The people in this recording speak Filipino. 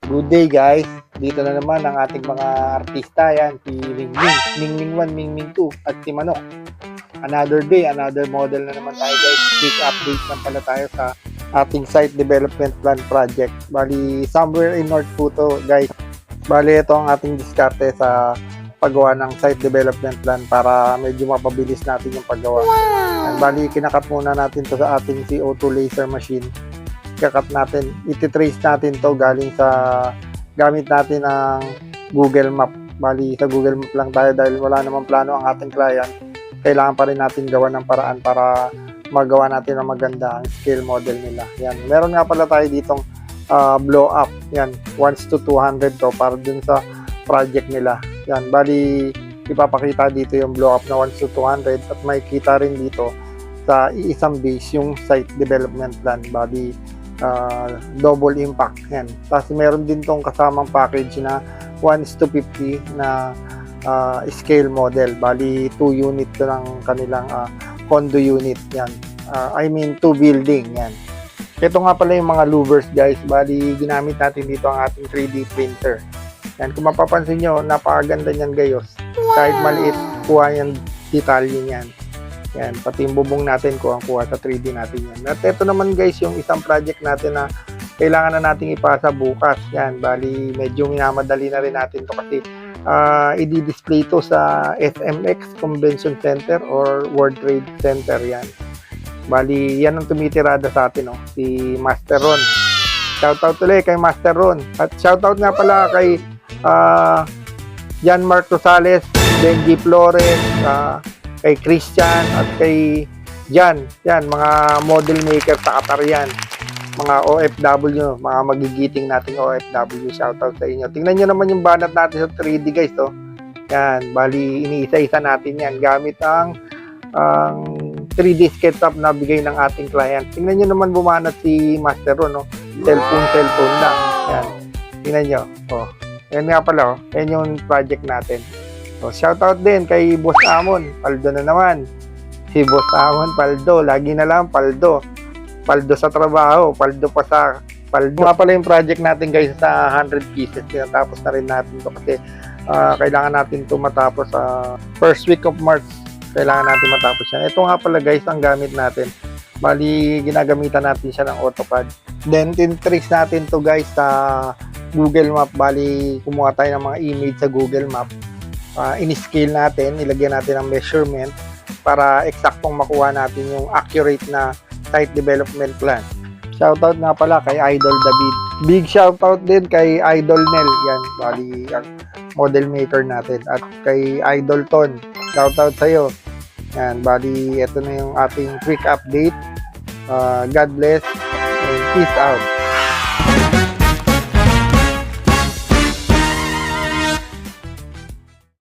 Good day guys, dito na naman ang ating mga artista, yan, si Mingming, Mingming 1, Mingming 2, at si Manok. Another day, another model na naman tayo guys. Quick update lang pala tayo sa ating site development plan project. Bali, somewhere in North Puto guys. Bali, ito ang ating diskarte sa paggawa ng site development plan para medyo mapabilis natin yung paggawa. Wow. Bali, kinakat muna natin to sa ating CO2 laser machine. Kakat natin, ititrace natin to galing sa gamit natin ng Google Map. Bali, sa Google Map lang tayo dahil wala namang plano ang ating client. Kailangan pa rin natin gawa ng paraan para magawa natin ang maganda ang scale model nila. Yan. Meron nga pala tayo ditong blow up. Yan, 1 to 200 to para dun sa project nila. Yan, bali, ipapakita dito yung blow up na 1 to 200 at may kita rin dito sa isang base yung site development plan. Bali, double impact. Yan. Tapos meron din tong kasamang package na 1:50 na scale model. Bali 2 unit to ng kanilang condo unit. Yan. I mean 2 building. Yan. Ito nga pala yung mga louvers guys. Bali ginamit natin dito ang ating 3D printer. Yan. Kung mapapansin nyo, napakaganda niyan gayos. Kahit maliit, kuha yan detalye niyan. Yan, pati yung bubong natin kuha sa 3D natin yan. At ito naman guys, yung isang project natin na kailangan na nating ipasa bukas. Yan, bali medyo minamadali na rin natin to kasi i-display to sa SMX Convention Center or World Trade Center yan. Bali, yan ang tumitirada sa atin, no? Si Master Ron. Shoutout ulit kay Master Ron. At shoutout nga pala kay Jan Mark Rosales, Benji Flores, kay Christian at kay Jan. Yan, mga model maker sa Qatar yan. Mga OFW, mga magigiting nating OFW. Shoutout sa inyo. Tingnan nyo naman yung banat natin sa 3D guys. Oh. Yan, bali iniisa-isa natin yan gamit ang 3D SketchUp na bigay ng ating client. Tingnan nyo naman bumanat si Master Ron. No? Cellphone lang. Yan. Tingnan nyo. Oh. Yan nga pala. Oh. Yan yung project natin. So, shoutout din kay Boss Amon, Paldo na naman. Si Boss Amon, Paldo, lagi na lang Paldo. Paldo sa trabaho, Paldo pa sa Paldo. Nga pala yung project natin guys sa 100 pieces. Tinatapos na rin natin to kasi kailangan natin to matapos sa first week of March. Kailangan natin matapos yan. Ito nga pala guys ang gamit natin. Bali, ginagamitan natin siya ng AutoCAD. Then, tin-trace natin to guys sa Google Map. Bali, kumuha tayo ng mga image sa Google Map. In-scale natin, ilagyan natin ang measurement para eksaktong makuha natin yung accurate na site development plan. Shoutout nga pala kay Idol David. Big shoutout din kay Idol Nel. Yan, bali ang model maker natin. At kay Idol Ton. Shoutout sa'yo. Yan, bali ito na yung ating quick update. God bless and peace out.